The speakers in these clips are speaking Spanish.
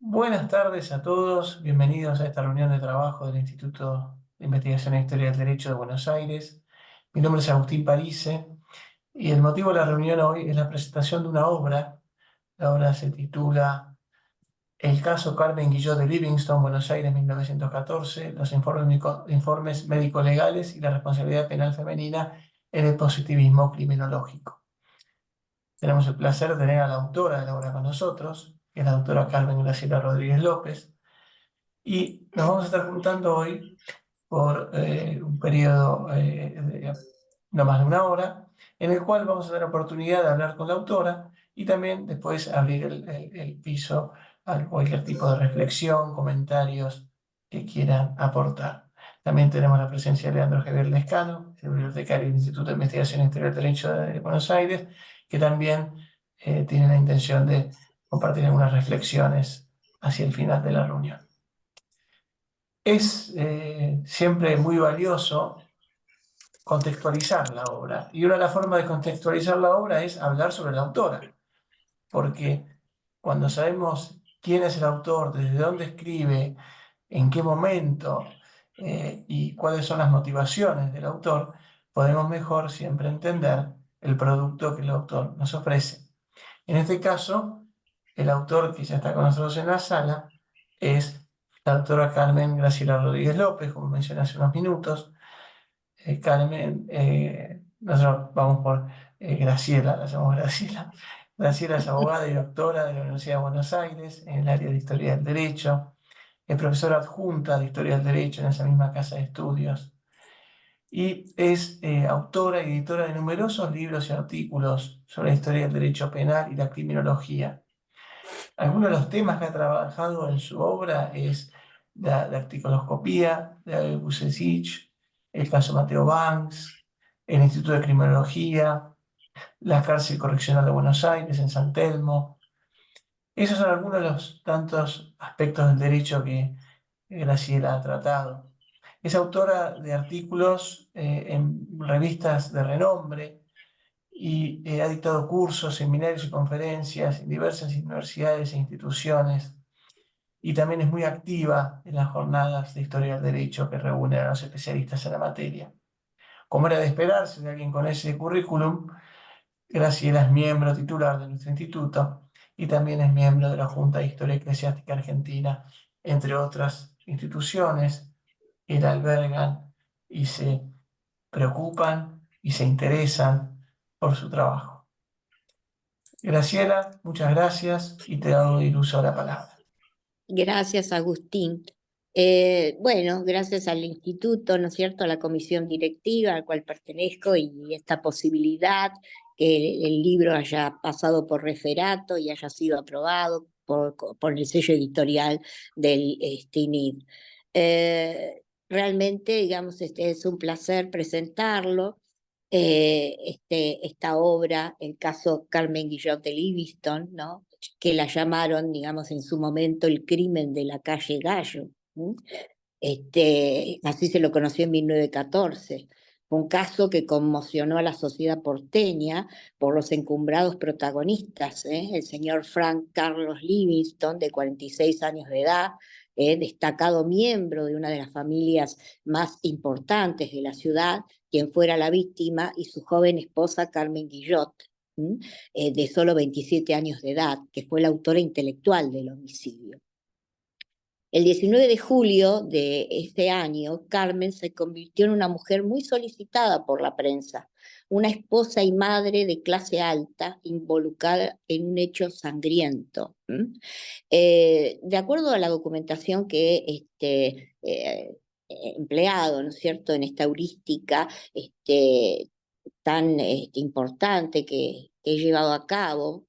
Buenas tardes a todos, bienvenidos a esta reunión de trabajo del Instituto de Investigación e Historia del Derecho de Buenos Aires. Mi nombre es Agustín Parise y el motivo de la reunión hoy es la presentación de una obra. La obra se titula El caso Carmen Guillot de Livingston, Buenos Aires, 1914, los informes médico-legales y la responsabilidad penal femenina en el positivismo criminológico. Tenemos el placer de tener a la autora de la obra con nosotros, que es la doctora Carmen Graciela Rodríguez López, y nos vamos a estar juntando hoy por un periodo de no más de una hora, en el cual vamos a tener oportunidad de hablar con la autora y también después abrir el piso a cualquier tipo de reflexión, comentarios que quieran aportar. También tenemos la presencia de Leandro Javier Lescano, el bibliotecario del Instituto de Investigación e Historia del Derecho de Buenos Aires, que también tiene la intención de compartir algunas reflexiones hacia el final de la reunión. Es siempre muy valioso contextualizar la obra, y una de las formas de contextualizar la obra es hablar sobre la autora, porque cuando sabemos quién es el autor, desde dónde escribe, en qué momento y cuáles son las motivaciones del autor, podemos mejor siempre entender el producto que el autor nos ofrece. En este caso, el autor que ya está con nosotros en la sala es la doctora Carmen Graciela Rodríguez López, como mencioné hace unos minutos. Carmen, nosotros vamos por Graciela, la llamamos Graciela. Graciela es abogada y doctora de la Universidad de Buenos Aires en el área de Historia del Derecho. Es profesora adjunta de Historia del Derecho en esa misma casa de estudios. Y es autora y editora de numerosos libros y artículos sobre la historia del derecho penal y la criminología. Algunos de los temas que ha trabajado en su obra es la articuloscopía de Bucevich, el caso Mateo Banks, el Instituto de Criminología, la cárcel correccional de Buenos Aires en San Telmo. Esos son algunos de los tantos aspectos del derecho que Graciela ha tratado. Es autora de artículos en revistas de renombre y ha dictado cursos, seminarios y conferencias en diversas universidades e instituciones, y también es muy activa en las jornadas de historia del derecho que reúnen a los especialistas en la materia. Como era de esperarse de alguien con ese currículum, Graciela es miembro titular de nuestro instituto y también es miembro de la Junta de Historia Eclesiástica Argentina, entre otras instituciones que la albergan y se preocupan y se interesan por su trabajo. Graciela, muchas gracias y te doy el uso de la palabra. Gracias, Agustín. Bueno, gracias al instituto, ¿no es cierto?, a la comisión directiva al cual pertenezco y esta posibilidad que el libro haya pasado por referato y haya sido aprobado por el sello editorial del INID. Realmente, digamos, es un placer presentarlo. Esta obra, el caso Carmen Guillot de Livingston, ¿no?, que la llamaron, digamos, en su momento el crimen de la calle Gallo. Así se lo conoció en 1914. Fue un caso que conmocionó a la sociedad porteña por los encumbrados protagonistas, el señor Frank Carlos Livingston, de 46 años de edad, destacado miembro de una de las familias más importantes de la ciudad, quien fuera la víctima, y su joven esposa Carmen Guillot, de solo 27 años de edad, que fue la autora intelectual del homicidio. El 19 de julio de este año, Carmen se convirtió en una mujer muy solicitada por la prensa, una esposa y madre de clase alta involucrada en un hecho sangriento. De acuerdo a la documentación que empleado, ¿no es cierto?, en esta heurística tan importante que he llevado a cabo.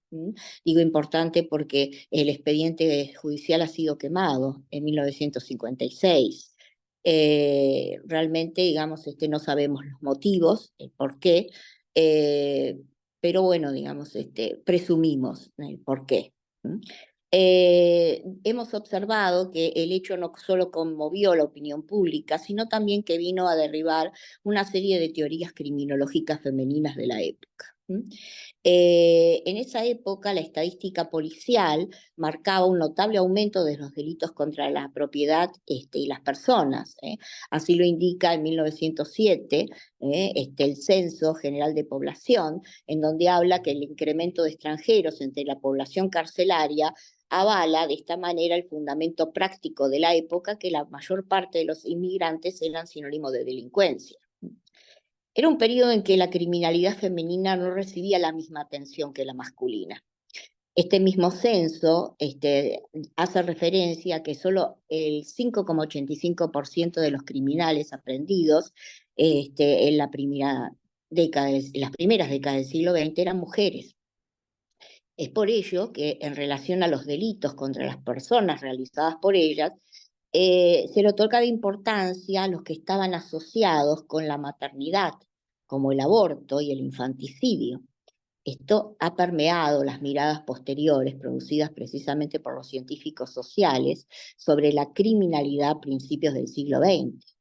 Digo importante porque el expediente judicial ha sido quemado en 1956. Realmente, digamos, no sabemos los motivos, el por qué, pero bueno, digamos, presumimos el por qué. Hemos observado que el hecho no solo conmovió la opinión pública, sino también que vino a derribar una serie de teorías criminológicas femeninas de la época. En esa época, la estadística policial marcaba un notable aumento de los delitos contra la propiedad y las personas. Así lo indica en 1907 el Censo General de Población, en donde habla que el incremento de extranjeros entre la población carcelaria avala de esta manera el fundamento práctico de la época, que la mayor parte de los inmigrantes eran sinónimo de delincuencia. Era un periodo en que la criminalidad femenina no recibía la misma atención que la masculina. Este mismo censo hace referencia a que solo el 5,85% de los criminales aprendidos en las primeras décadas del siglo XX eran mujeres. Es por ello que, en relación a los delitos contra las personas realizadas por ellas, se le otorgaba importancia a los que estaban asociados con la maternidad, como el aborto y el infanticidio. Esto ha permeado las miradas posteriores producidas precisamente por los científicos sociales sobre la criminalidad a principios del siglo XX,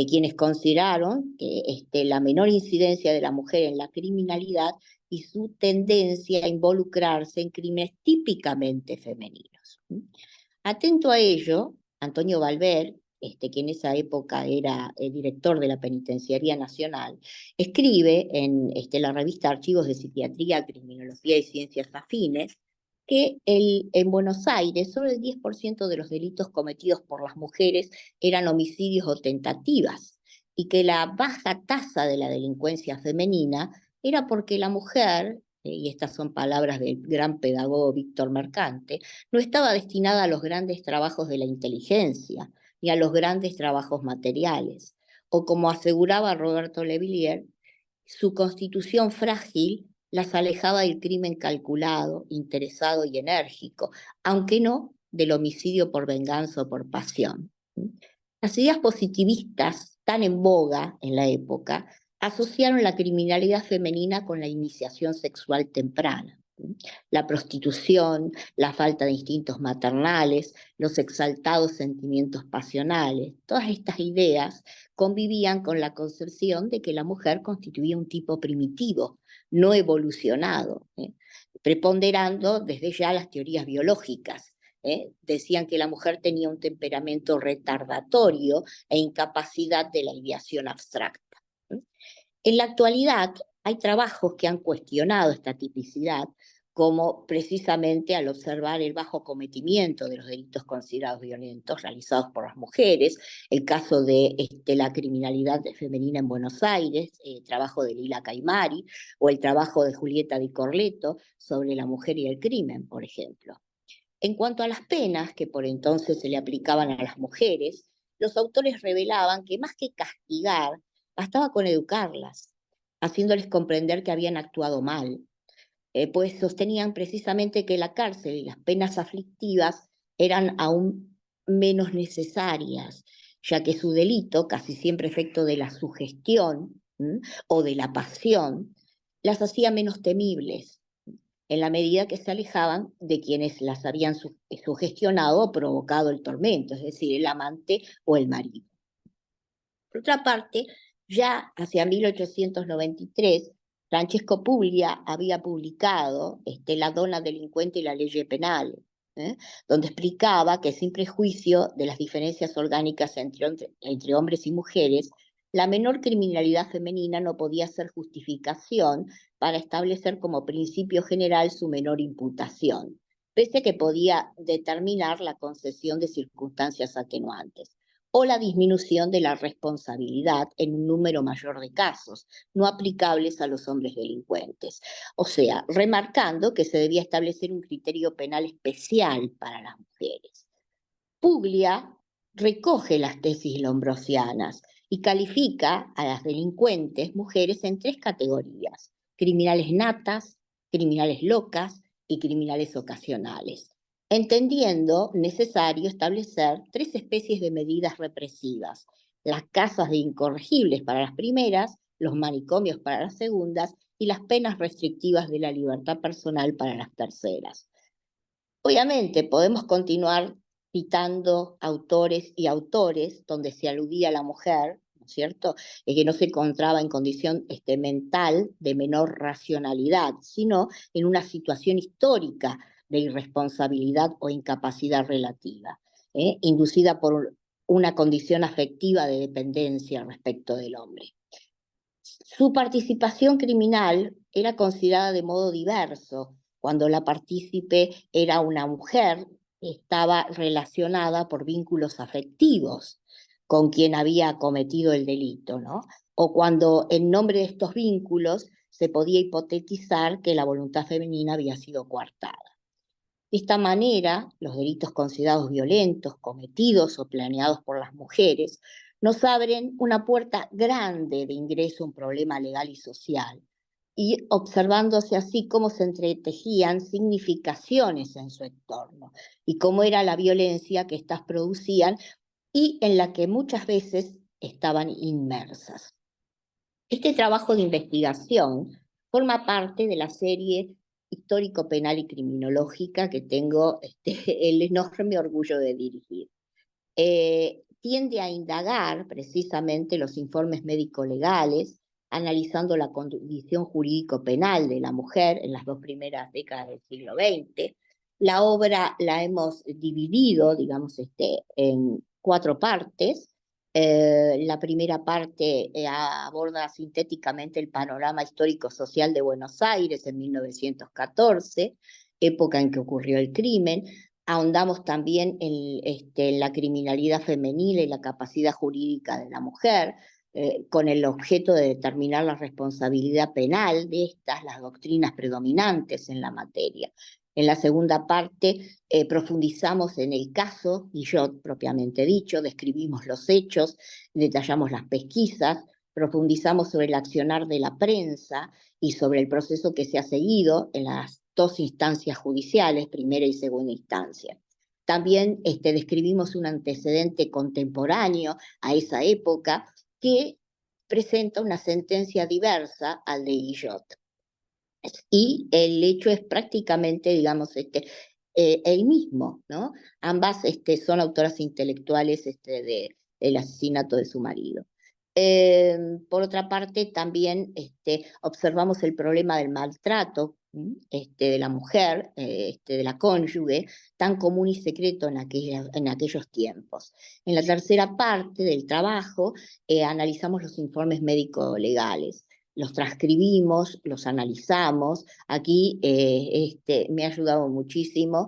quienes consideraron que la menor incidencia de la mujer en la criminalidad y su tendencia a involucrarse en crímenes típicamente femeninos. Atento a ello, Antonio Valver, que en esa época era el director de la Penitenciaría Nacional, escribe en la revista Archivos de Psiquiatría, Criminología y Ciencias Afines que en Buenos Aires solo el 10% de los delitos cometidos por las mujeres eran homicidios o tentativas, y que la baja tasa de la delincuencia femenina era porque la mujer, y estas son palabras del gran pedagogo Víctor Mercante, no estaba destinada a los grandes trabajos de la inteligencia, ni a los grandes trabajos materiales. O como aseguraba Roberto Levillier, su constitución frágil las alejaba del crimen calculado, interesado y enérgico, aunque no del homicidio por venganza o por pasión. Las ideas positivistas, tan en boga en la época, asociaron la criminalidad femenina con la iniciación sexual temprana. La prostitución, la falta de instintos maternales, los exaltados sentimientos pasionales, todas estas ideas convivían con la concepción de que la mujer constituía un tipo primitivo, no evolucionado, preponderando desde ya las teorías biológicas. Decían que la mujer tenía un temperamento retardatorio e incapacidad de la ideación abstracta. En la actualidad hay trabajos que han cuestionado esta tipicidad, como precisamente al observar el bajo cometimiento de los delitos considerados violentos realizados por las mujeres, el caso de la criminalidad femenina en Buenos Aires, el trabajo de Lila Caimari, o el trabajo de Julieta Di Corleto sobre la mujer y el crimen, por ejemplo. En cuanto a las penas que por entonces se le aplicaban a las mujeres, los autores revelaban que más que castigar, bastaba con educarlas, haciéndoles comprender que habían actuado mal, pues sostenían precisamente que la cárcel y las penas aflictivas eran aún menos necesarias, ya que su delito, casi siempre efecto de la sugestión o de la pasión, las hacía menos temibles, en la medida que se alejaban de quienes las habían sugestionado o provocado el tormento, es decir, el amante o el marido. Por otra parte, ya hacia 1893, Francesco Puglia había publicado La donna delincuente y la ley penal, donde explicaba que sin prejuicio de las diferencias orgánicas entre hombres y mujeres, la menor criminalidad femenina no podía ser justificación para establecer como principio general su menor imputación, pese a que podía determinar la concesión de circunstancias atenuantes, o la disminución de la responsabilidad en un número mayor de casos, no aplicables a los hombres delincuentes. O sea, remarcando que se debía establecer un criterio penal especial para las mujeres. Puglia recoge las tesis lombrosianas y califica a las delincuentes mujeres en 3 categorías: criminales natas, criminales locas y criminales ocasionales, entendiendo necesario establecer 3 especies de medidas represivas: las casas de incorregibles para las primeras, los manicomios para las segundas y las penas restrictivas de la libertad personal para las terceras. Obviamente podemos continuar citando autores y autores donde se aludía a la mujer, ¿no ¿cierto? Que no se encontraba en condición mental de menor racionalidad, sino en una situación histórica de irresponsabilidad o incapacidad relativa, inducida por una condición afectiva de dependencia respecto del hombre. Su participación criminal era considerada de modo diverso. Cuando la partícipe era una mujer, estaba relacionada por vínculos afectivos con quien había cometido el delito, ¿no? O cuando en nombre de estos vínculos se podía hipotetizar que la voluntad femenina había sido coartada. De esta manera, los delitos considerados violentos, cometidos o planeados por las mujeres, nos abren una puerta grande de ingreso a un problema legal y social, y observándose así cómo se entretejían significaciones en su entorno y cómo era la violencia que éstas producían y en la que muchas veces estaban inmersas. Este trabajo de investigación forma parte de la serie histórico-penal y criminológica que tengo el enorme orgullo de dirigir. Tiende a indagar precisamente los informes médico-legales, analizando la condición jurídico-penal de la mujer en las 2 primeras décadas del siglo XX. La obra la hemos dividido, digamos, en 4 partes. La primera parte aborda sintéticamente el panorama histórico-social de Buenos Aires en 1914, época en que ocurrió el crimen. Ahondamos también en la criminalidad femenil y la capacidad jurídica de la mujer, con el objeto de determinar la responsabilidad penal de estas, las doctrinas predominantes en la materia. En la segunda parte profundizamos en el caso Guillot propiamente dicho, describimos los hechos, detallamos las pesquisas, profundizamos sobre el accionar de la prensa y sobre el proceso que se ha seguido en las 2 instancias judiciales, primera y segunda instancia. También describimos un antecedente contemporáneo a esa época que presenta una sentencia diversa al de Guillot. Y el hecho es prácticamente, digamos, el mismo, ¿no? Ambas son autoras intelectuales del asesinato de su marido. Por otra parte, también observamos el problema del maltrato de la mujer, de la cónyuge, tan común y secreto en aquellos tiempos. En la tercera parte del trabajo analizamos los informes médico-legales. Los transcribimos, los analizamos. Aquí me ha ayudado muchísimo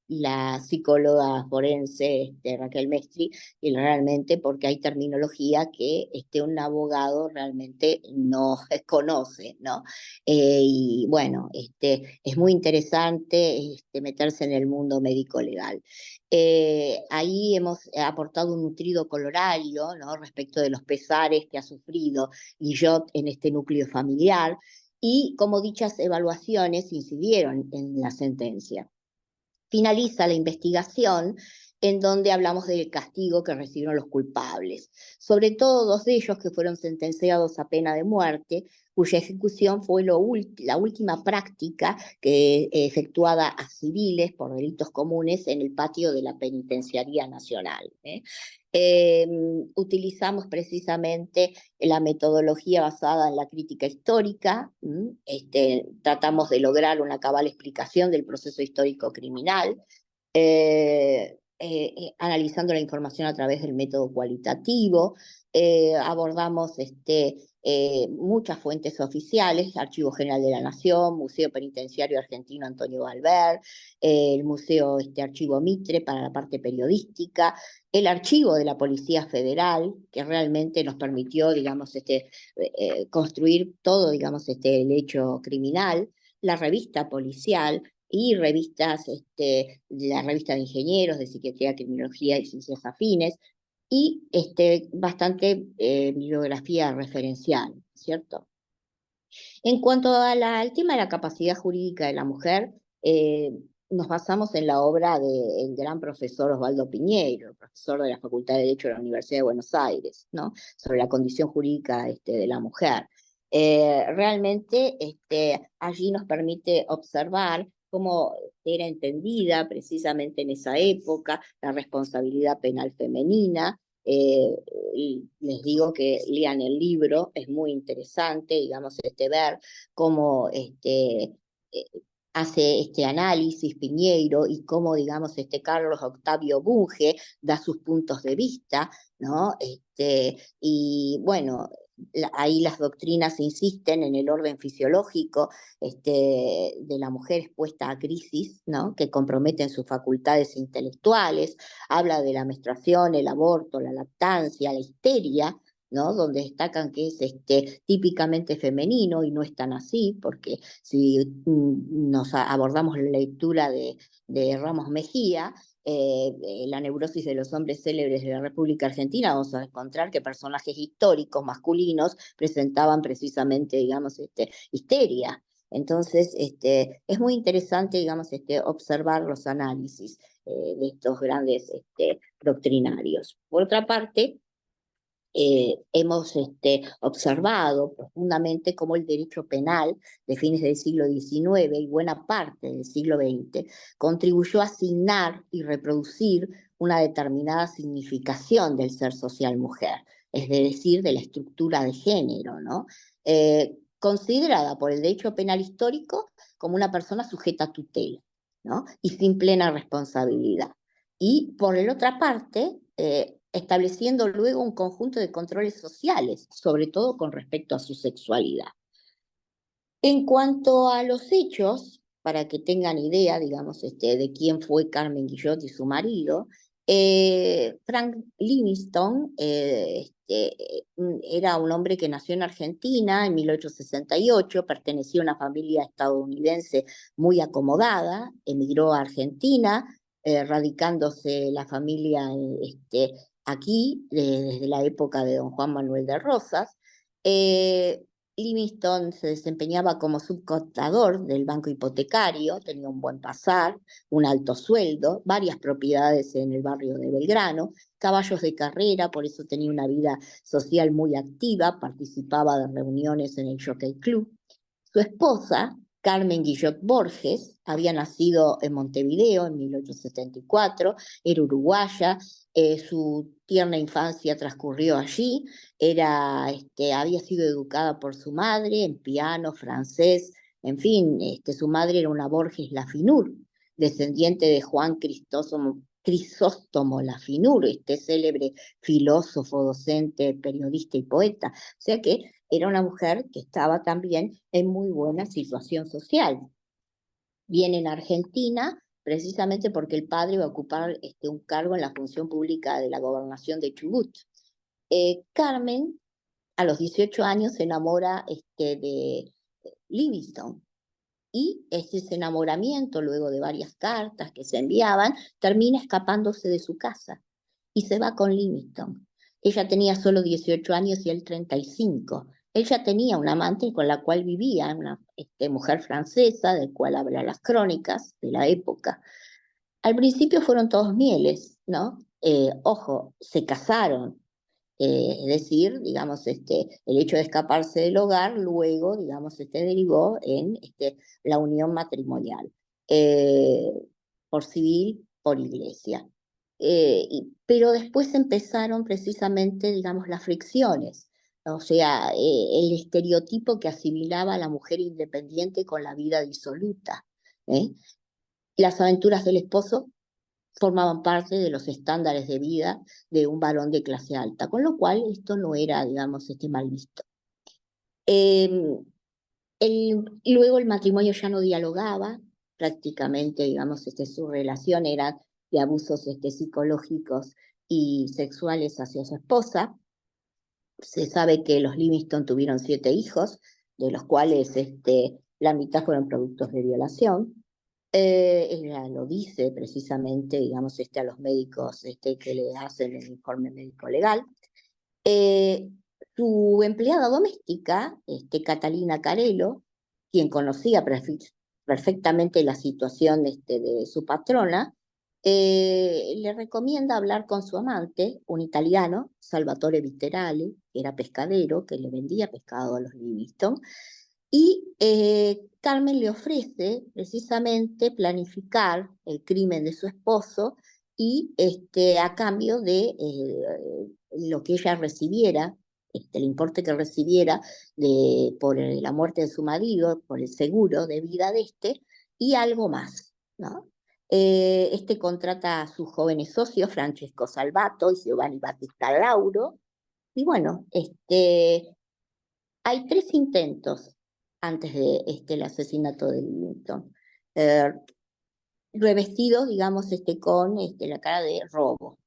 la psicóloga forense Raquel Mestri, y realmente porque hay terminología que un abogado realmente no conoce, ¿no? Y bueno, es muy interesante meterse en el mundo médico-legal. Ahí hemos aportado un nutrido colorario, ¿no? Respecto de los pesares que ha sufrido Guillot en este núcleo familiar, y cómo dichas evaluaciones incidieron en la sentencia. Finaliza la investigación en donde hablamos del castigo que recibieron los culpables, sobre todo 2 de ellos que fueron sentenciados a pena de muerte, cuya ejecución fue la última práctica efectuada a civiles por delitos comunes en el patio de la Penitenciaría Nacional. Utilizamos precisamente la metodología basada en la crítica histórica, tratamos de lograr una cabal explicación del proceso histórico criminal, analizando la información a través del método cualitativo, abordamos muchas fuentes oficiales, Archivo General de la Nación, Museo Penitenciario Argentino Antonio Valver, el Museo Archivo Mitre para la parte periodística, el archivo de la Policía Federal, que realmente nos permitió, digamos, construir todo, digamos, el hecho criminal, la revista policial, y revistas, la revista de ingenieros, de psiquiatría, criminología y ciencias afines, y bastante bibliografía referencial, ¿cierto? En cuanto al tema de la capacidad jurídica de la mujer, nos basamos en la obra del gran profesor Osvaldo Piñeiro, profesor de la Facultad de Derecho de la Universidad de Buenos Aires, ¿no? Sobre la condición jurídica de la mujer. Realmente allí nos permite observar cómo era entendida precisamente en esa época la responsabilidad penal femenina, y les digo que lean el libro, es muy interesante, digamos, ver cómo hace este análisis Piñeiro y cómo, digamos, Carlos Octavio Bunge da sus puntos de vista, ¿no? Y bueno, ahí las doctrinas insisten en el orden fisiológico de la mujer expuesta a crisis, ¿no? Que comprometen sus facultades intelectuales, habla de la menstruación, el aborto, la lactancia, la histeria, ¿no? Donde destacan que es típicamente femenino y no es tan así, porque si nos abordamos la lectura de Ramos Mejía, la neurosis de los hombres célebres de la República Argentina, vamos a encontrar que personajes históricos masculinos presentaban precisamente, digamos, histeria. Entonces, es muy interesante, digamos, observar los análisis de estos grandes doctrinarios. Por otra parte, hemos observado profundamente cómo el derecho penal de fines del siglo XIX y buena parte del siglo XX contribuyó a asignar y reproducir una determinada significación del ser social mujer, es decir, de la estructura de género, ¿no? Considerada por el derecho penal histórico como una persona sujeta a tutela, ¿no? Y sin plena responsabilidad. Y por la otra parte, estableciendo luego un conjunto de controles sociales, sobre todo con respecto a su sexualidad. En cuanto a los hechos, para que tengan idea, digamos, de quién fue Carmen Guillot y su marido, Frank Livingstone era un hombre que nació en Argentina en 1868, pertenecía a una familia estadounidense muy acomodada, emigró a Argentina, radicándose la familia aquí desde la época de don Juan Manuel de Rosas. Livingstone se desempeñaba como subcontador del banco hipotecario, tenía un buen pasar, un alto sueldo, varias propiedades en el barrio de Belgrano, caballos de carrera, por eso tenía una vida social muy activa, participaba de reuniones en el Jockey Club. Su esposa, Carmen Guillot Borges, había nacido en Montevideo en 1874, era uruguaya, su tierna infancia transcurrió allí, había sido educada por su madre en piano, francés, en fin, su madre era una Borges Lafinur, descendiente de Juan Crisóstomo Lafinur, célebre filósofo, docente, periodista y poeta. O sea que era una mujer que estaba también en muy buena situación social. Viene en Argentina precisamente porque el padre va a ocupar un cargo en la función pública de la gobernación de Chubut. Carmen, a los 18 años, se enamora de Livingstone. Y ese enamoramiento, luego de varias cartas que se enviaban, termina escapándose de su casa y se va con Livingstone. Ella tenía solo 18 años y él 35. Él ya tenía una amante con la cual vivía, una mujer francesa, del cual habla las crónicas de la época. Al principio fueron todos mieles, ¿no? Ojo, se casaron, es decir, digamos, el hecho de escaparse del hogar luego, digamos, derivó en la unión matrimonial, por civil, por iglesia. Pero después empezaron precisamente, digamos, las fricciones, o sea, el estereotipo que asimilaba a la mujer independiente con la vida disoluta. Las aventuras del esposo formaban parte de los estándares de vida de un varón de clase alta, con lo cual esto no era, digamos, mal visto. Luego el matrimonio ya no dialogaba, prácticamente, digamos, su relación era de abusos psicológicos y sexuales hacia su esposa. Se sabe que los Livingstone tuvieron 7 hijos, de los cuales la mitad fueron productos de violación. Ella lo dice precisamente, digamos, a los médicos que le hacen el informe médico legal. Su empleada doméstica, Catalina Carello, quien conocía perfectamente la situación de su patrona, le recomienda hablar con su amante, un italiano, Salvatore Vitterale, que era pescadero, que le vendía pescado a los Livingstone, y Carmen le ofrece precisamente planificar el crimen de su esposo y a cambio de lo que ella recibiera, el importe que recibiera por la muerte de su marido, por el seguro de vida de y algo más, ¿no? Contrata a sus jóvenes socios, Francesco Salvato y Giovanni Battista Lauro, y bueno, hay 3 intentos antes de el asesinato de Livingstone, revestidos, digamos, con la cara de robo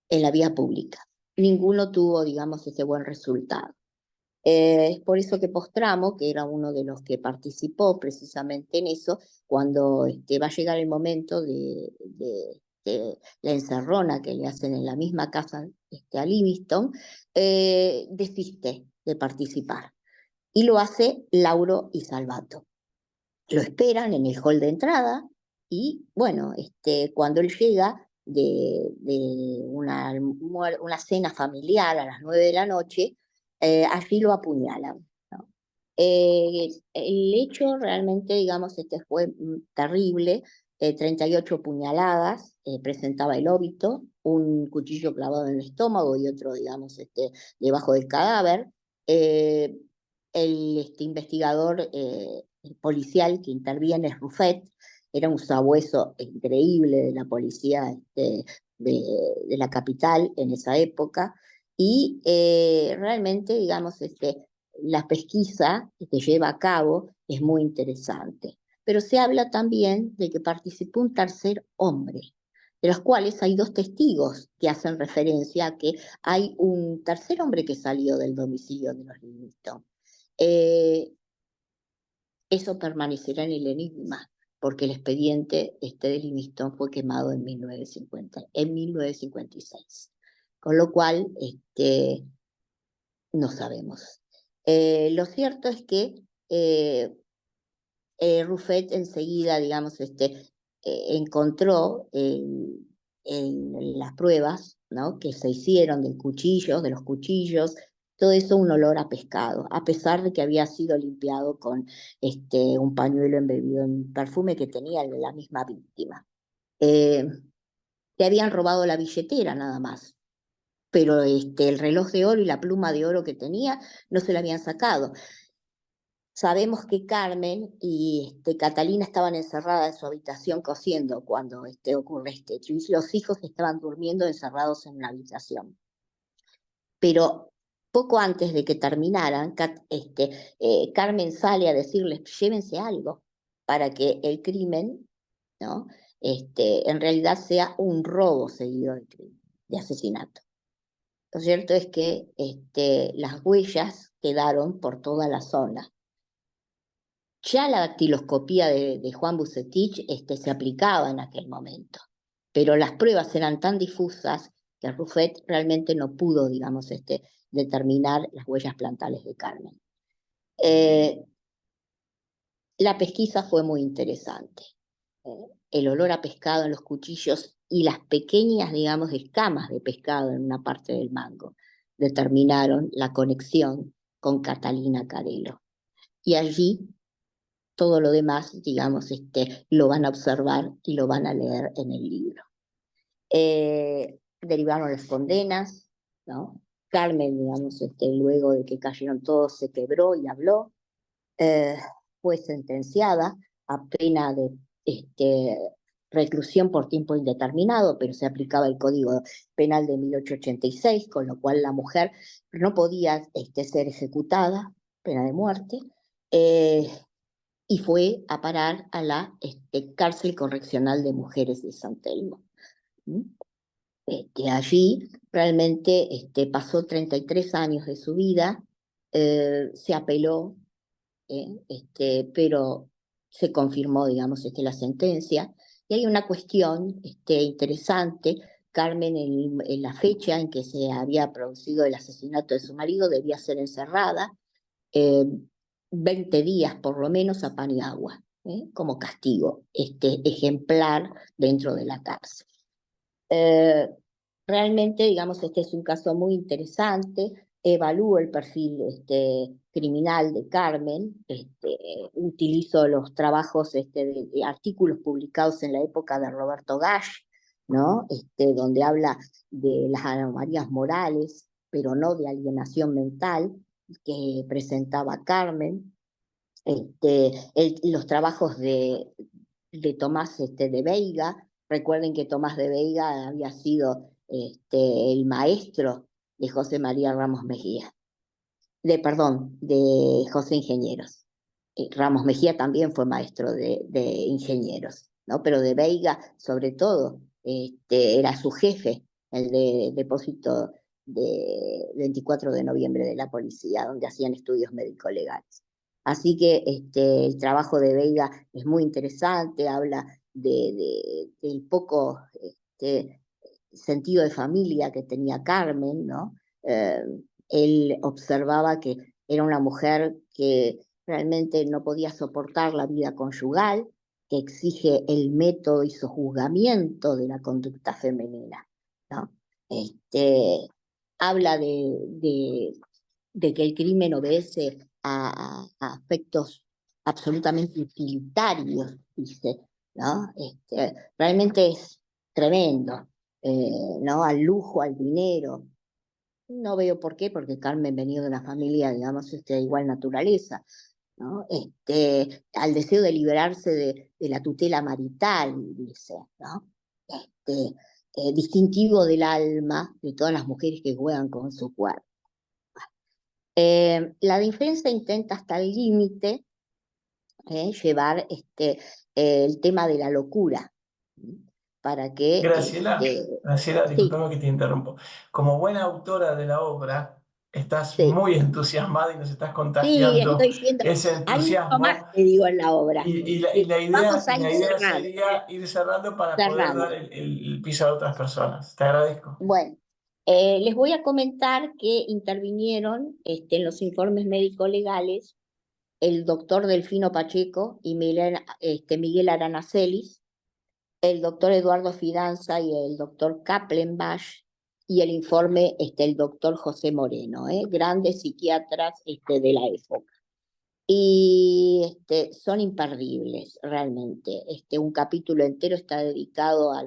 en la vía pública. Ninguno tuvo, digamos, ese buen resultado. Es por eso que Postramo, que era uno de los que participó precisamente en eso, cuando va a llegar el momento de la encerrona que le hacen en la misma casa a Livingstone, desiste de participar. Y lo hace Lauro y Salvato. Lo esperan en el hall de entrada y, bueno, cuando él llega de una cena familiar a las 9 de la noche, allí lo apuñalan, ¿no? El hecho realmente, digamos, fue terrible. 38 puñaladas, presentaba el óbito, un cuchillo clavado en el estómago y otro, digamos, debajo del cadáver. El investigador policial que interviene es Ruffet, era un sabueso increíble de la policía de la capital en esa época, y realmente, digamos, la pesquisa que lleva a cabo es muy interesante. Pero se habla también de que participó un tercer hombre, de los cuales hay 2 testigos que hacen referencia a que hay un tercer hombre que salió del domicilio de los Livingstone. Eso permanecerá en el enigma, porque el expediente de Livingstone fue quemado en 1956. Con lo cual, no sabemos. Lo cierto es que Ruffet enseguida, digamos, encontró en las pruebas, ¿no?, que se hicieron de los cuchillos, todo eso un olor a pescado, a pesar de que había sido limpiado con un pañuelo embebido en perfume que tenía la misma víctima. Le habían robado la billetera nada más, pero el reloj de oro y la pluma de oro que tenía no se la habían sacado. Sabemos que Carmen y Catalina estaban encerradas en su habitación cosiendo cuando ocurre este hecho, y los hijos estaban durmiendo encerrados en una habitación. Pero poco antes de que terminaran, Carmen sale a decirles, llévense algo, para que el crimen, ¿no?, en realidad sea un robo seguido de crimen, de asesinato. Lo cierto es que las huellas quedaron por toda la zona. Ya la dactiloscopía de Juan Bucetich se aplicaba en aquel momento, pero las pruebas eran tan difusas que Ruffet realmente no pudo, digamos, determinar las huellas plantales de Carmen. La pesquisa fue muy interesante. El olor a pescado en los cuchillos y las pequeñas, digamos, escamas de pescado en una parte del mango determinaron la conexión con Catalina Carelo. Y allí todo lo demás, digamos, lo van a observar y lo van a leer en el libro. Derivaron las condenas, ¿no? Carmen, digamos, luego de que cayeron todos, se quebró y habló. Fue sentenciada a pena de reclusión por tiempo indeterminado, pero se aplicaba el Código Penal de 1886, con lo cual la mujer no podía ser ejecutada, pena de muerte. Y fue a parar a la cárcel correccional de mujeres de San Telmo. Allí realmente pasó 33 años de su vida, se apeló, pero se confirmó, digamos, la sentencia. Y hay una cuestión interesante. Carmen, en la fecha en que se había producido el asesinato de su marido, debía ser encerrada 20 días por lo menos a pan y agua, como castigo ejemplar dentro de la cárcel. Realmente, digamos, es un caso muy interesante. Evalúo el perfil criminal de Carmen, utilizo los trabajos de artículos publicados en la época de Roberto Gash, ¿no? Donde habla de las anomalías morales, pero no de alienación mental, que presentaba Carmen. Los trabajos de Tomás de Veiga. Recuerden que Tomás de Veiga había sido el maestro de José María Ramos Mejía, de José Ingenieros. Ramos Mejía también fue maestro de ingenieros, ¿no? Pero de Veiga, sobre todo, era su jefe, el de depósito de 24 de noviembre de la policía, donde hacían estudios médico-legales. Así que el trabajo de Veiga es muy interesante, habla del poco sentido de familia que tenía Carmen, ¿no? Él observaba que era una mujer que realmente no podía soportar la vida conyugal, que exige el método y sojuzgamiento de la conducta femenina, ¿no? Habla de que el crimen obedece a aspectos absolutamente utilitarios, dice, ¿no? Realmente es tremendo, ¿no? Al lujo, al dinero. No veo por qué, porque Carmen venía de una familia, digamos, de igual naturaleza, ¿no? Al deseo de liberarse de la tutela marital, dice, ¿no? Distintivo del alma de todas las mujeres que juegan con su cuerpo. La defensa intenta hasta el límite llevar el tema de la locura, para que... Graciela, sí, discúlpame que te interrumpo. Como buena autora de la obra, estás sí, muy entusiasmada y nos estás sí, contagiando estoy siendo... ese Hay mucho más entusiasmo. que digo en la obra. Y Vamos a la ir idea cerrando, sería ir cerrando para poder dar cerrando. el piso a otras personas. Te agradezco. Bueno, les voy a comentar que intervinieron en los informes médico-legales el doctor Delfino Pacheco y Miguel Aranacelis, el doctor Eduardo Fidanza y el doctor Kaplenbach, y el informe el doctor José Moreno, grandes psiquiatras de la época. Y son imperdibles, realmente. Un capítulo entero está dedicado a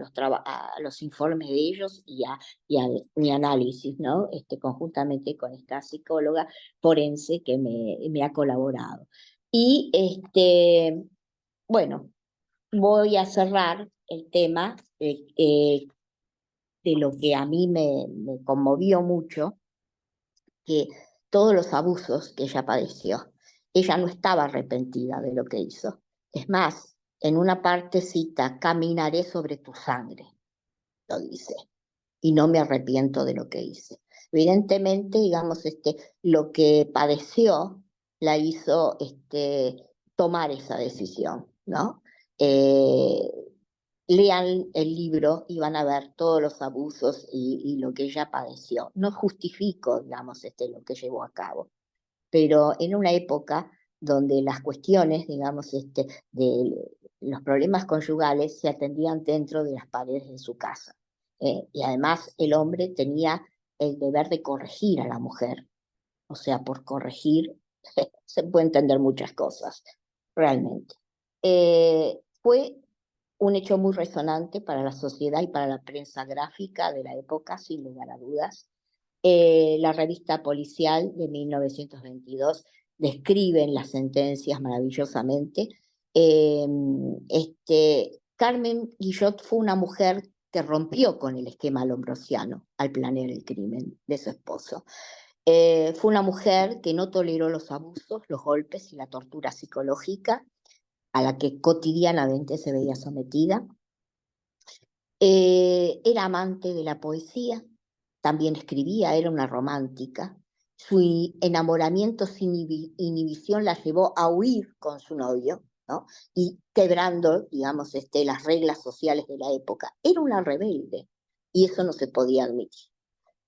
los informes de ellos y a mi análisis, ¿no? Conjuntamente con esta psicóloga forense que me ha colaborado. Y bueno, voy a cerrar el tema de lo que a mí me conmovió mucho, que todos los abusos que ella padeció. Ella no estaba arrepentida de lo que hizo. Es más, en una parte cita, caminaré sobre tu sangre, lo dice, y no me arrepiento de lo que hice. Evidentemente, digamos, lo que padeció la hizo tomar esa decisión, ¿no? Lean el libro y van a ver todos los abusos y lo que ella padeció. No justifico, digamos, lo que llevó a cabo, pero en una época donde las cuestiones, digamos, de los problemas conyugales se atendían dentro de las paredes de su casa. Y además el hombre tenía el deber de corregir a la mujer. O sea, por corregir se puede entender muchas cosas, realmente. Fue un hecho muy resonante para la sociedad y para la prensa gráfica de la época, sin lugar a dudas. La revista policial de 1922 describe en las sentencias maravillosamente. Carmen Guillot fue una mujer que rompió con el esquema lombrosiano al planear el crimen de su esposo. Fue una mujer que no toleró los abusos, los golpes y la tortura psicológica a la que cotidianamente se veía sometida. Era amante de la poesía, también escribía, era una romántica. Su enamoramiento sin inhibición la llevó a huir con su novio, ¿no? Y quebrando, digamos, las reglas sociales de la época. Era una rebelde y eso no se podía admitir.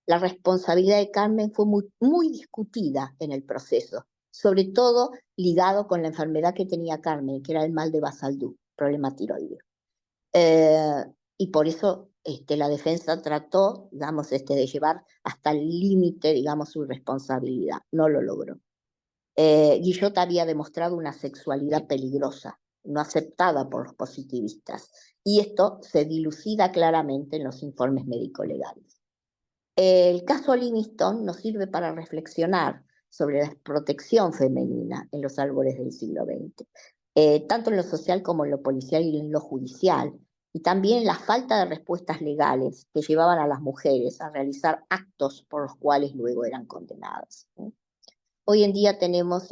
La responsabilidad de Carmen fue muy, muy discutida en el proceso, sobre todo ligado con la enfermedad que tenía Carmen, que era el mal de Basaldú, problema tiroideo. Y por eso la defensa trató, digamos, de llevar hasta el límite, digamos, su responsabilidad. No lo logró. Guillot había demostrado una sexualidad peligrosa, no aceptada por los positivistas. Y esto se dilucida claramente en los informes médico-legales. El caso Livingstone nos sirve para reflexionar sobre la protección femenina en los albores del siglo XX, tanto en lo social como en lo policial y en lo judicial, y también la falta de respuestas legales que llevaban a las mujeres a realizar actos por los cuales luego eran condenadas. Hoy en día tenemos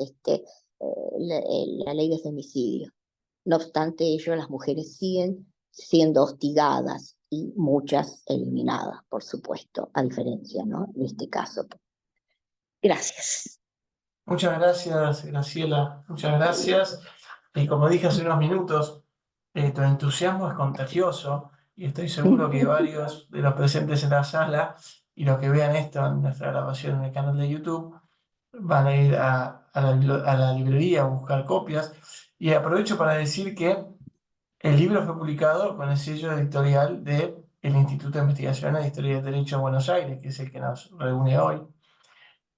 la ley de femicidio. No obstante ello, las mujeres siguen siendo hostigadas y muchas eliminadas, por supuesto, a diferencia, ¿no?, de este caso. Gracias. Muchas gracias, Graciela. Muchas gracias. Y como dije hace unos minutos, tu entusiasmo es contagioso y estoy seguro que varios de los presentes en la sala y los que vean esto en nuestra grabación en el canal de YouTube van a ir a la librería a buscar copias. Y aprovecho para decir que el libro fue publicado con el sello editorial del Instituto de Investigaciones de Historia y Derecho de Buenos Aires, que es el que nos reúne hoy.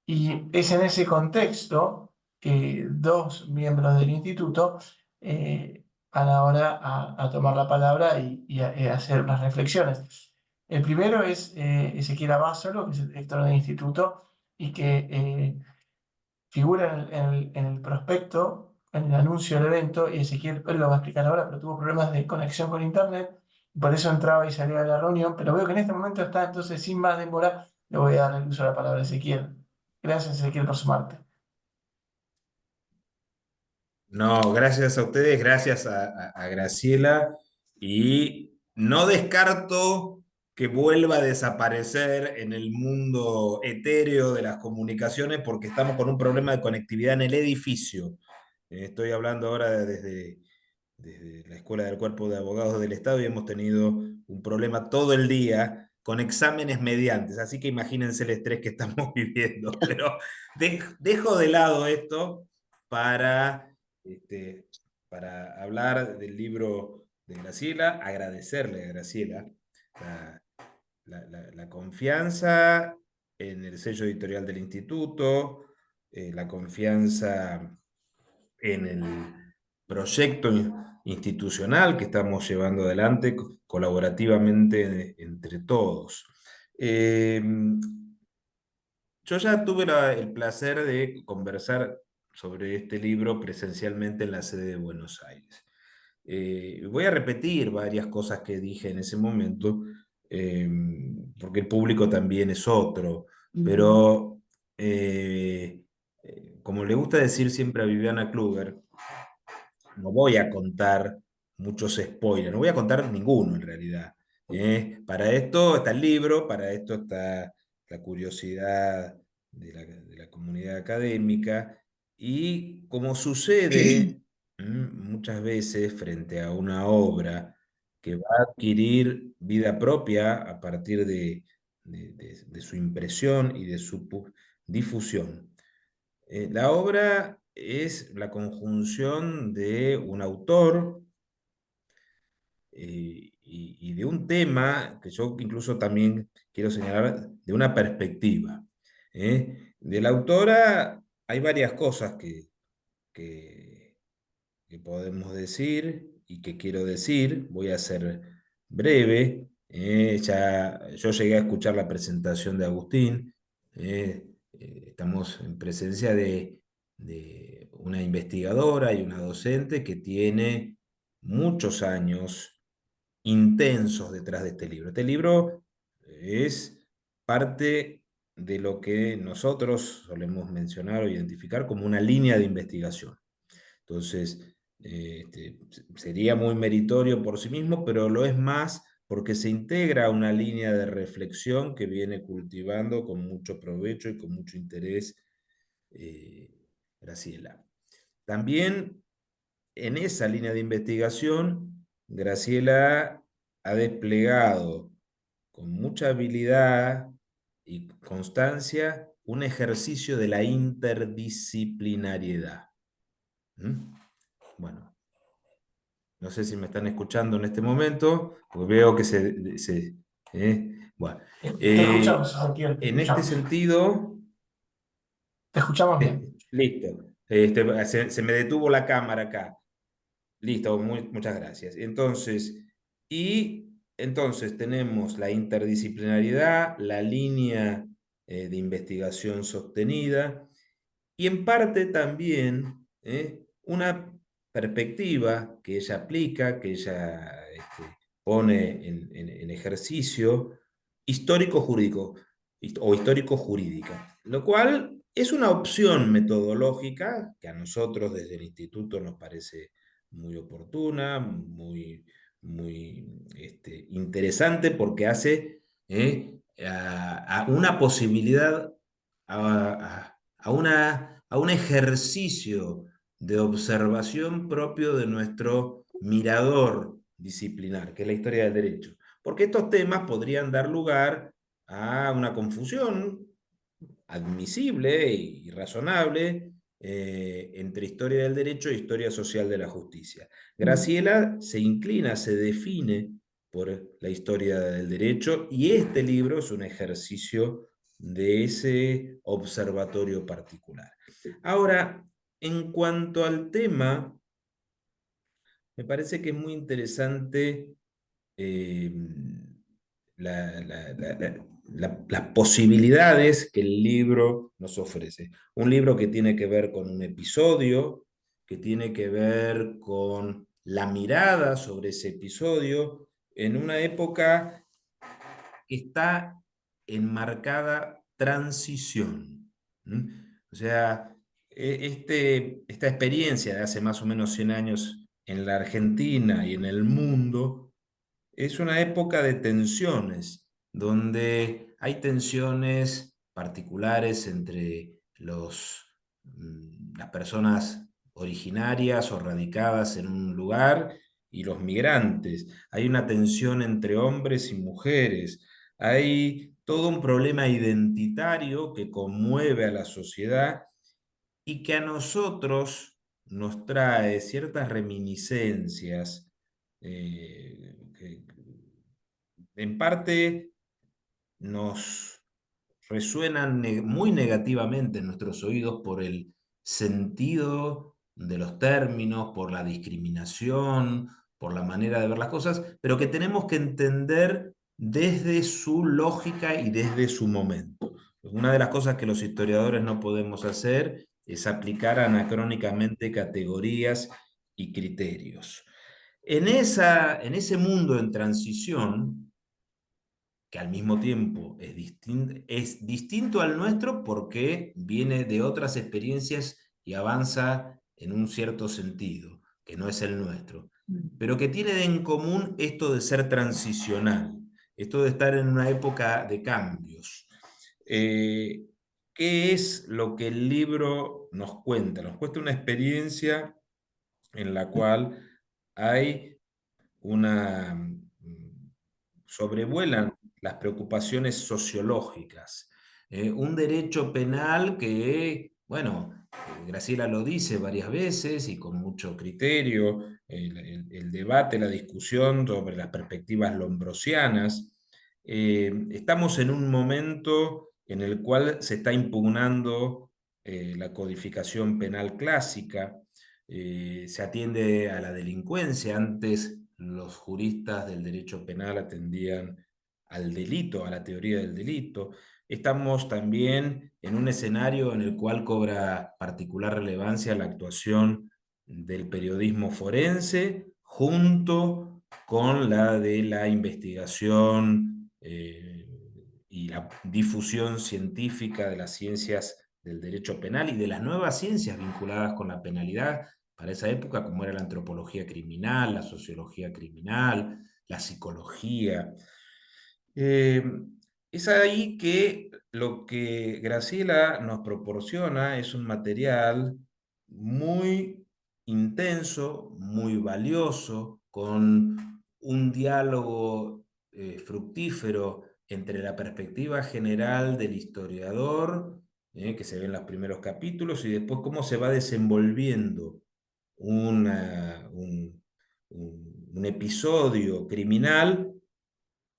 Y es en ese contexto que dos miembros del instituto van ahora a tomar la palabra y a hacer unas reflexiones. El primero es Ezequiel Abásolo, que es el director del instituto y que figura en el prospecto, en el anuncio del evento, y Ezequiel, él lo va a explicar ahora, pero tuvo problemas de conexión con internet, y por eso entraba y salía de la reunión, pero veo que en este momento está, entonces sin más demora, le voy a dar el uso de la palabra a Ezequiel. Gracias, Ezequiel, por sumarte. No, gracias a ustedes, gracias a Graciela, y no descarto que vuelva a desaparecer en el mundo etéreo de las comunicaciones porque estamos con un problema de conectividad en el edificio. Estoy hablando ahora desde la Escuela del Cuerpo de Abogados del Estado y hemos tenido un problema todo el día con exámenes mediantes, así que imagínense el estrés que estamos viviendo, pero dejo de lado esto para, para hablar del libro de Graciela, agradecerle a Graciela la confianza en el sello editorial del instituto, la confianza en el proyecto institucional que estamos llevando adelante colaborativamente entre todos. Yo ya tuve el placer de conversar sobre este libro presencialmente en la sede de Buenos Aires. Voy a repetir varias cosas que dije en ese momento, porque el público también es otro, pero como le gusta decir siempre a Viviana Kluger, no voy a contar muchos spoilers, no voy a contar ninguno en realidad. Para esto está el libro, para esto está la curiosidad de la comunidad académica, y como sucede muchas veces frente a una obra que va a adquirir vida propia a partir de su impresión y de su difusión. La obra es la conjunción de un autor y de un tema que yo incluso también quiero señalar de una perspectiva. De la autora hay varias cosas que podemos decir y que quiero decir. Voy a ser breve. Yo llegué a escuchar la presentación de Agustín. Estamos en presencia de una investigadora y una docente que tiene muchos años intensos detrás de este libro. Este libro es parte de lo que nosotros solemos mencionar o identificar como una línea de investigación. Entonces, sería muy meritorio por sí mismo, pero lo es más porque se integra a una línea de reflexión que viene cultivando con mucho provecho y con mucho interés Graciela. También en esa línea de investigación, Graciela ha desplegado con mucha habilidad y constancia un ejercicio de la interdisciplinariedad. Bueno, no sé si me están escuchando en este momento, porque veo que bueno, Te escuchamos, Ezequiel, te en este escuchamos. sentido, Te escuchamos bien. listo, se me detuvo la cámara acá. Listo, muchas gracias. Entonces tenemos la interdisciplinariedad, la línea de investigación sostenida y en parte también una perspectiva que ella aplica, que ella pone en ejercicio, histórico-jurídico o histórico-jurídica, lo cual es una opción metodológica que a nosotros desde el instituto nos parece muy oportuna, muy interesante porque hace a una posibilidad, a un ejercicio de observación propio de nuestro mirador disciplinar, que es la historia del derecho. Porque estos temas podrían dar lugar a una confusión admisible y razonable entre historia del derecho e historia social de la justicia. Graciela se inclina, se define por la historia del derecho y este libro es un ejercicio de ese observatorio particular. Ahora, en cuanto al tema, me parece que es muy interesante eh, las posibilidades que el libro nos ofrece. Un libro que tiene que ver con un episodio, que tiene que ver con la mirada sobre ese episodio, en una época que está en marcada transición. O sea, esta experiencia de hace más o menos 100 años en la Argentina y en el mundo es una época de tensiones, donde hay tensiones particulares entre las personas originarias o radicadas en un lugar y los migrantes. Hay una tensión entre hombres y mujeres. Hay todo un problema identitario que conmueve a la sociedad y que a nosotros nos trae ciertas reminiscencias que en parte nos resuenan muy negativamente en nuestros oídos por el sentido de los términos, por la discriminación, por la manera de ver las cosas, pero que tenemos que entender desde su lógica y desde su momento. Una de las cosas que los historiadores no podemos hacer es aplicar anacrónicamente categorías y criterios. En ese mundo en transición, que al mismo tiempo es distinto al nuestro porque viene de otras experiencias y avanza en un cierto sentido, que no es el nuestro, pero que tiene en común esto de ser transicional, esto de estar en una época de cambios. ¿Qué es lo que el libro nos cuenta? Nos cuenta una experiencia en la cual hay sobrevuelan las preocupaciones sociológicas. Un derecho penal que, bueno, Graciela lo dice varias veces y con mucho criterio, el debate, la discusión sobre las perspectivas lombrosianas. Estamos en un momento en el cual se está impugnando la codificación penal clásica, se atiende a la delincuencia. Antes los juristas del derecho penal atendían al delito, a la teoría del delito. Estamos también en un escenario en el cual cobra particular relevancia la actuación del periodismo forense junto con la de la investigación y la difusión científica de las ciencias del derecho penal y de las nuevas ciencias vinculadas con la penalidad para esa época, como era la antropología criminal, la sociología criminal, la psicología. Eh, es ahí que lo que Graciela nos proporciona es un material muy intenso, muy valioso, con un diálogo fructífero entre la perspectiva general del historiador, que se ve en los primeros capítulos, y después cómo se va desenvolviendo una, un episodio criminal,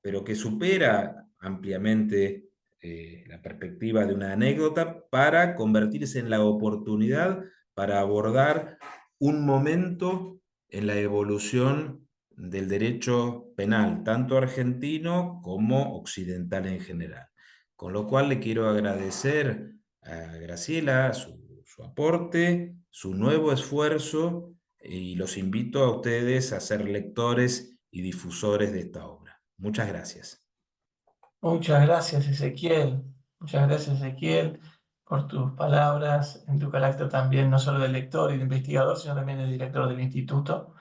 pero que supera ampliamente la perspectiva de una anécdota para convertirse en la oportunidad para abordar un momento en la evolución del derecho penal, tanto argentino como occidental en general. Con lo cual le quiero agradecer a Graciela su aporte, su nuevo esfuerzo, y los invito a ustedes a ser lectores y difusores de esta obra. Muchas gracias. Muchas gracias, Ezequiel. Muchas gracias, Ezequiel, por tus palabras, en tu carácter también, no solo de lector y de investigador, sino también de director del instituto.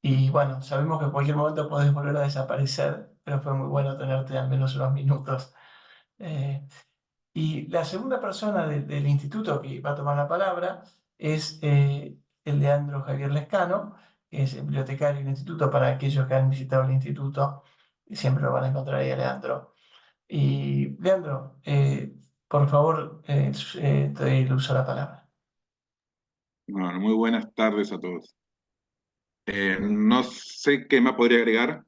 Y bueno, sabemos que en cualquier momento podés volver a desaparecer, pero fue muy bueno tenerte al menos unos minutos. Eh, y la segunda persona del instituto que va a tomar la palabra es el Leandro Javier Lescano, que es el bibliotecario del instituto. Para aquellos que han visitado el instituto, siempre lo van a encontrar ahí a Leandro. Y Leandro, por favor, te doy el uso de la palabra. Bueno, muy buenas tardes a todos. No sé qué más podría agregar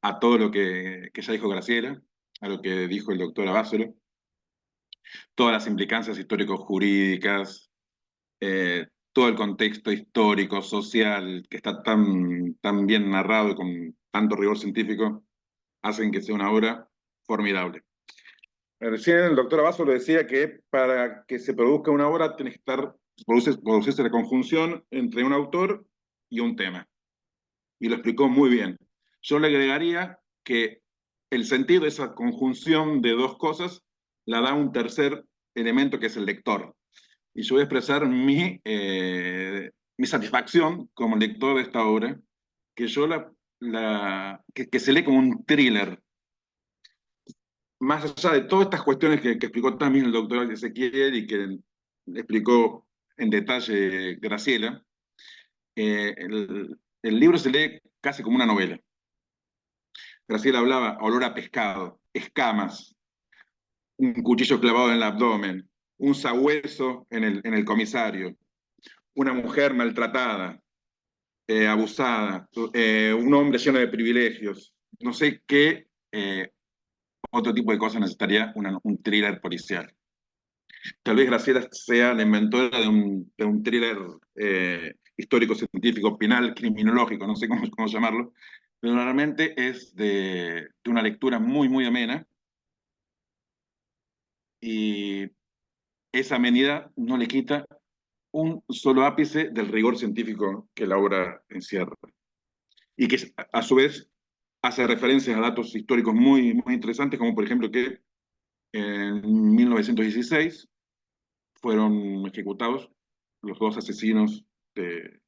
a todo lo que ya dijo Graciela, a lo que dijo el doctor Abasolo, todas las implicancias histórico-jurídicas, todo el contexto histórico, social, que está tan bien narrado y con tanto rigor científico, hacen que sea una obra formidable. Recién el doctor Abasolo decía que para que se produzca una obra tiene que producirse la conjunción entre un autor y un tema. Y lo explicó muy bien. Yo le agregaría que el sentido de esa conjunción de dos cosas la da un tercer elemento, que es el lector. Y yo voy a expresar mi satisfacción como lector de esta obra, que que se lee como un thriller. Más allá de todas estas cuestiones que explicó también el doctor Ezequiel y que explicó en detalle Graciela, el libro se lee casi como una novela. Graciela hablaba olor a pescado, escamas, un cuchillo clavado en el abdomen, un sabueso en el comisario, una mujer maltratada, abusada, un hombre lleno de privilegios. No sé qué otro tipo de cosas necesitaría un thriller policial. Tal vez Graciela sea la inventora de un thriller histórico-científico, penal, criminológico, no sé cómo llamarlo, pero realmente es de una lectura muy amena, y esa amenidad no le quita un solo ápice del rigor científico que la obra encierra, y que a su vez hace referencias a datos históricos muy interesantes, como por ejemplo que en 1916 fueron ejecutados los dos asesinos de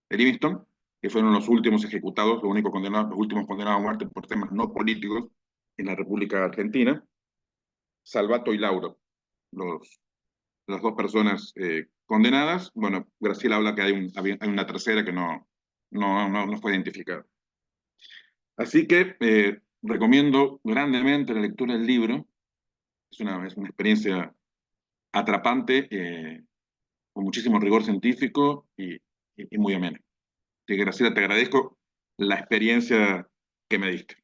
Livingston, que fueron los últimos ejecutados, los últimos condenados a muerte por temas no políticos en la República Argentina, Salvato y Lauro, los, las dos personas condenadas. Bueno, Graciela habla que hay una tercera que no fue identificada. Así que recomiendo grandemente la lectura del libro. Es una experiencia atrapante, con muchísimo rigor científico y muy amena. Así que, Graciela, te agradezco la experiencia que me diste.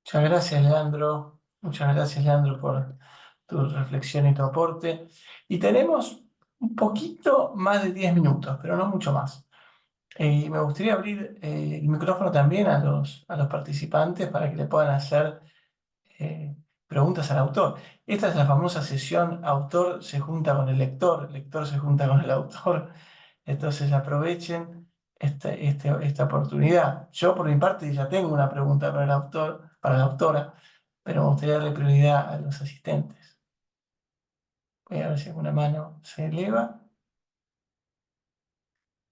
Muchas gracias, Leandro. Muchas gracias, Leandro, por tu reflexión y tu aporte. Y tenemos un poquito más de 10 minutos, pero no mucho más. Y me gustaría abrir el micrófono también a los participantes para que le puedan hacer preguntas al autor. Esta es la famosa sesión autor se junta con el lector se junta con el autor. Entonces aprovechen esta oportunidad. Yo por mi parte ya tengo una pregunta para el autor, para la autora, pero me gustaría darle prioridad a los asistentes. Voy a ver si alguna mano se eleva.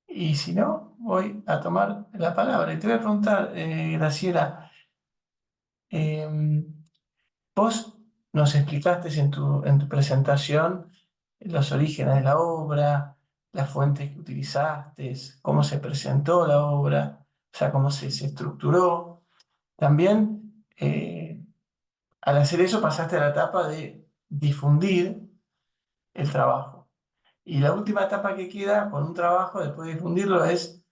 Y si no, voy a tomar la palabra. Y te voy a preguntar, Graciela, vos nos explicaste en tu presentación los orígenes de la obra, las fuentes que utilizaste, cómo se presentó la obra, o sea, cómo se estructuró. También, al hacer eso, pasaste a la etapa de difundir el trabajo. Y la última etapa que queda con un trabajo, después de difundirlo, es,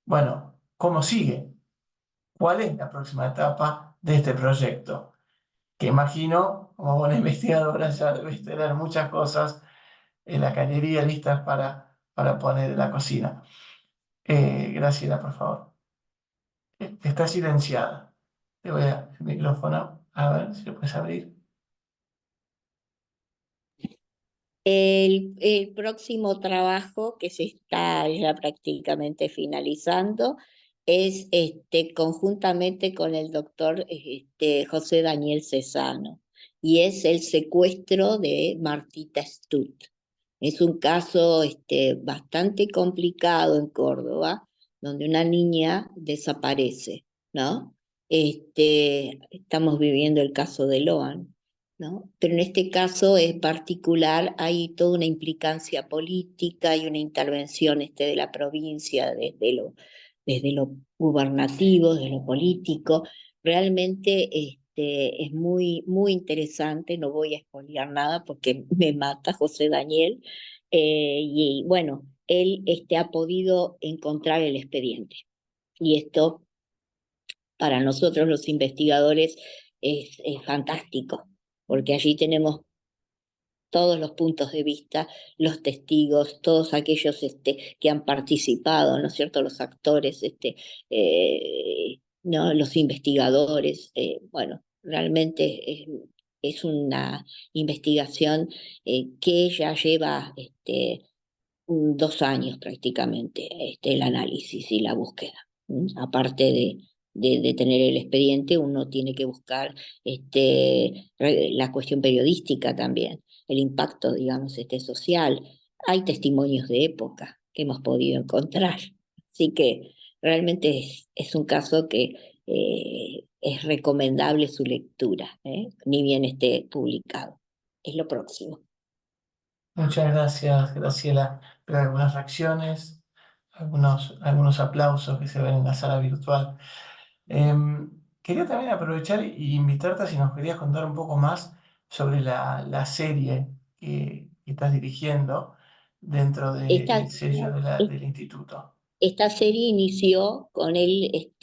bueno, ¿cómo sigue? ¿Cuál es la próxima etapa de este proyecto? Que imagino, como buena investigadora, ya debes tener muchas cosas en la cañería listas para poner en la cocina. Graciela, por favor. Está silenciada. Te voy a el micrófono. A ver si lo puedes abrir. El próximo trabajo que se está ya prácticamente finalizando es conjuntamente con el doctor José Daniel Cesano, y es el secuestro de Martita Stutt. Es un caso bastante complicado en Córdoba, donde una niña desaparece, ¿no? Estamos viviendo el caso de Loan, ¿no? Pero en este caso es particular, hay toda una implicancia política y una intervención de la provincia desde lo gubernativo, desde lo político. Realmente es muy, muy interesante, no voy a expoliar nada porque me mata José Daniel. Y bueno, él ha podido encontrar el expediente. Y esto para nosotros los investigadores es fantástico, porque allí tenemos todos los puntos de vista, los testigos, todos aquellos que han participado, ¿no es cierto? Los actores, ¿no? Los investigadores. Bueno, realmente es una investigación que ya lleva 2 años prácticamente, el análisis y la búsqueda. Aparte de tener el expediente, uno tiene que buscar la cuestión periodística también, el impacto, digamos, social. Hay testimonios de época que hemos podido encontrar. Así que realmente es un caso que es recomendable su lectura, ni bien esté publicado. Es lo próximo. Muchas gracias, Graciela. Veo algunas reacciones, algunos aplausos que se ven en la sala virtual. Quería también aprovechar e invitarte a si nos querías contar un poco más sobre la serie que estás dirigiendo dentro Esta, del sello del instituto. Esta serie inició con el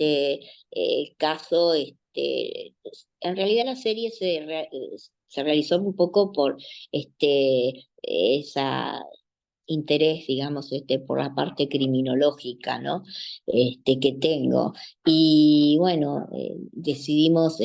caso, en realidad la serie se realizó un poco por ese interés, digamos, por la parte criminológica, ¿no? Que tengo. Y bueno, decidimos,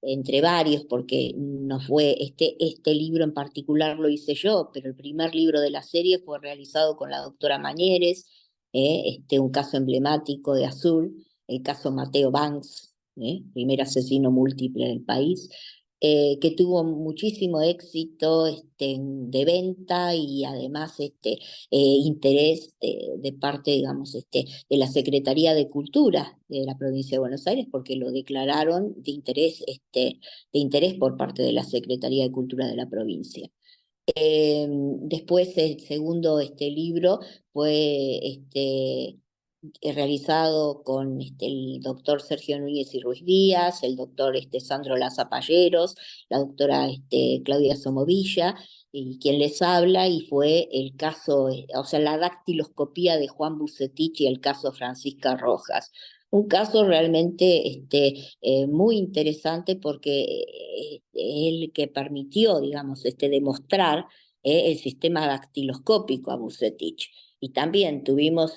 entre varios, porque no fue este libro en particular lo hice yo, pero el primer libro de la serie fue realizado con la doctora Mañeres, un caso emblemático de Azul, el caso Mateo Banks, primer asesino múltiple del país, que tuvo muchísimo éxito de venta y además interés de parte, digamos, de la Secretaría de Cultura de la provincia de Buenos Aires, porque lo declararon de interés por parte de la Secretaría de Cultura de la provincia. Después el segundo libro fue realizado con el doctor Sergio Núñez y Ruiz Díaz, el doctor Sandro Laza Palleros, la doctora Claudia Somovilla, y quien les habla, y fue el caso, o sea, la dactiloscopía de Juan Bucetich y el caso Francisca Rojas. Un caso realmente muy interesante porque es el que permitió, digamos, demostrar el sistema dactiloscópico a Bucetich. Y también tuvimos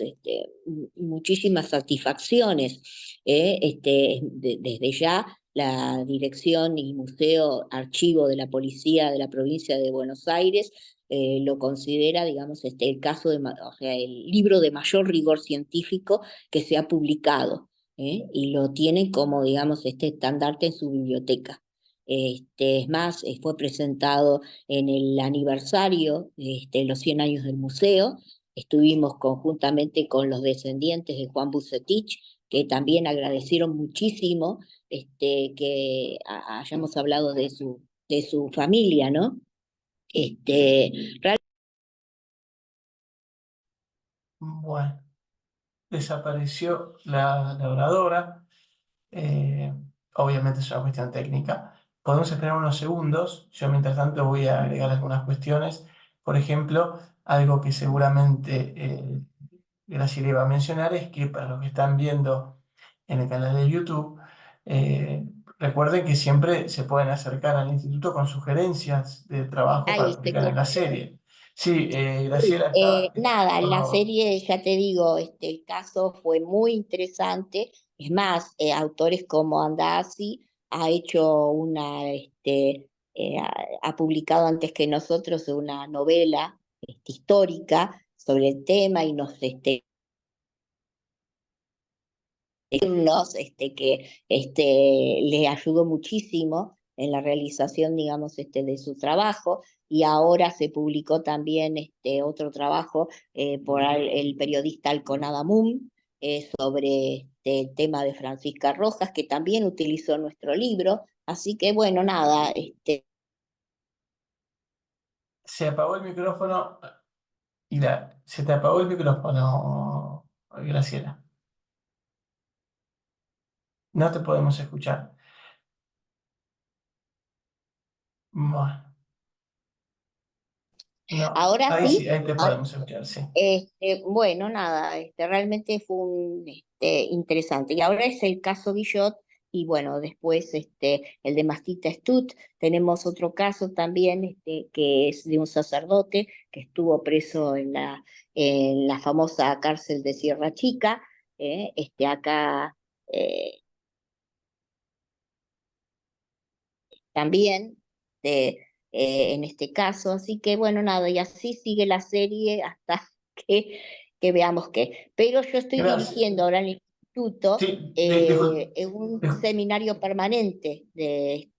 muchísimas satisfacciones. Desde ya la Dirección y Museo Archivo de la Policía de la Provincia de Buenos Aires lo considera, digamos, el caso o sea, el libro de mayor rigor científico que se ha publicado, y lo tiene como, digamos, estandarte en su biblioteca. Es más, fue presentado en el aniversario de los 100 años del museo. Estuvimos conjuntamente con los descendientes de Juan Bucetich, que también agradecieron muchísimo que hayamos hablado de su familia, ¿no? Bueno, desapareció la oradora. Obviamente es una cuestión técnica. Podemos esperar unos segundos. Yo, mientras tanto, voy a agregar algunas cuestiones. Por ejemplo, algo que seguramente Graciela iba a mencionar es que para los que están viendo en el canal de YouTube, recuerden que siempre se pueden acercar al instituto con sugerencias de trabajo para Ay, aplicar en la serie. Sí, Graciela está, Nada, por la favor. serie, ya te digo, el caso fue muy interesante. Es más, autores como Andasi ha hecho ha publicado antes que nosotros una novela histórica sobre el tema y que le ayudó muchísimo en la realización, digamos, de su trabajo. Y ahora se publicó también otro trabajo por el periodista Alconada Mum sobre el tema de Francisca Rojas, que también utilizó nuestro libro. Así que, bueno, nada, Se apagó el micrófono. Se te apagó el micrófono, Graciela. No te podemos escuchar. Bueno, no, ahora ahí sí. sí, ahí te podemos escuchar, sí. Bueno, nada, realmente fue interesante. Y ahora es el caso Guillot, y bueno, después el de Mastita Stut. Tenemos otro caso también, que es de un sacerdote que estuvo preso en la famosa cárcel de Sierra Chica. Acá eh, también, en este caso. Así que bueno, nada, y así sigue la serie hasta que veamos qué. Pero yo estoy Gracias. dirigiendo ahora en el instituto Sí, en un seminario permanente de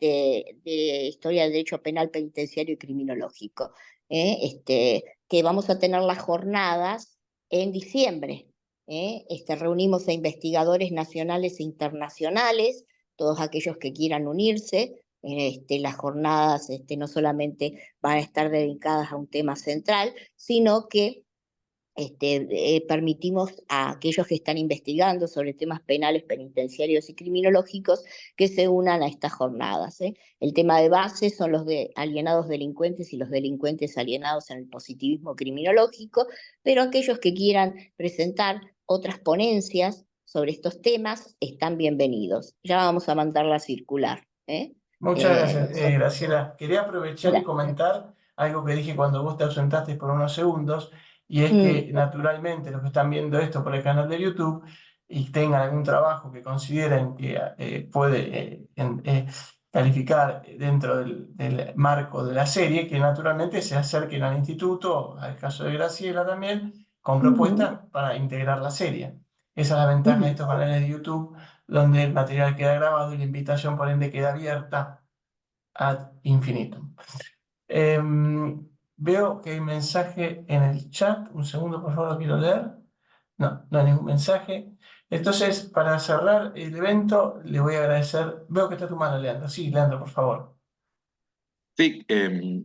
historia del derecho penal, penitenciario y criminológico, que vamos a tener las jornadas en diciembre. Reunimos a investigadores nacionales e internacionales, todos aquellos que quieran unirse. Las jornadas no solamente van a estar dedicadas a un tema central, sino que permitimos a aquellos que están investigando sobre temas penales, penitenciarios y criminológicos que se unan a estas jornadas. El tema de base son los de alienados delincuentes y los delincuentes alienados en el positivismo criminológico, pero aquellos que quieran presentar otras ponencias sobre estos temas están bienvenidos. Ya vamos a mandarla a circular. muchas gracias, Nosotros, Graciela. Quería aprovechar y comentar algo que dije cuando vos te ausentaste por unos segundos, y es que naturalmente los que están viendo esto por el canal de YouTube y tengan algún trabajo que consideren que puede calificar dentro del marco de la serie, que naturalmente se acerquen al instituto, al caso de Graciela también, con propuestas para integrar la serie. Esa es la ventaja de estos canales de YouTube, donde el material queda grabado y la invitación por ende queda abierta ad infinitum. Veo que hay mensaje en el chat. Un segundo, por favor, lo quiero leer. No, no hay ningún mensaje. Entonces, para cerrar el evento, le voy a agradecer. Veo que está tu mano, Leandro. Sí, Leandro, por favor. Sí,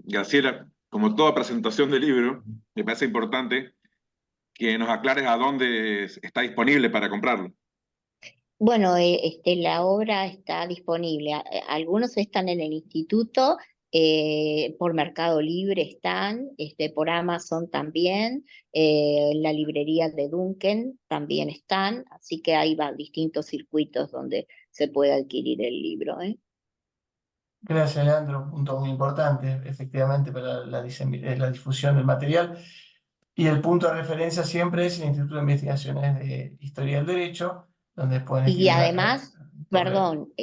Graciela, como toda presentación del libro, me parece importante que nos aclares a dónde está disponible para comprarlo. Bueno, la obra está disponible. Algunos están en el instituto, por Mercado Libre están, por Amazon también, en la librería de Duncan también están, así que hay distintos circuitos donde se puede adquirir el libro. Gracias, Leandro. Un punto muy importante, efectivamente, para la difusión del material. Y el punto de referencia siempre es el Instituto de Investigaciones de Historia del Derecho, donde pueden Y escribir además, correo. perdón,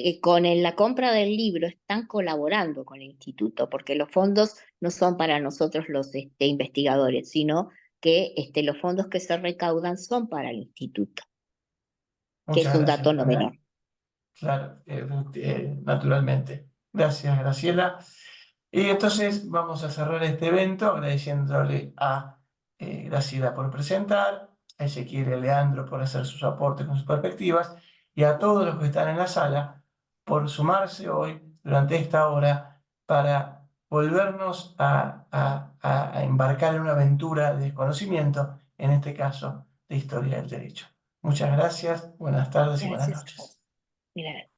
la compra del libro están colaborando con el instituto, porque los fondos no son para nosotros los investigadores, sino que los fondos que se recaudan son para el instituto, que es Muchas un gracias dato no también. menor. Claro, naturalmente. Gracias, Graciela. Y entonces vamos a cerrar este evento agradeciéndole a Graciela por presentar, a Ezequiel y a Leandro por hacer sus aportes con sus perspectivas, y a todos los que están en la sala por sumarse hoy durante esta hora para volvernos a embarcar en una aventura de desconocimiento, en este caso de historia del derecho. Muchas gracias, buenas tardes y buenas Gracias. noches. Mira.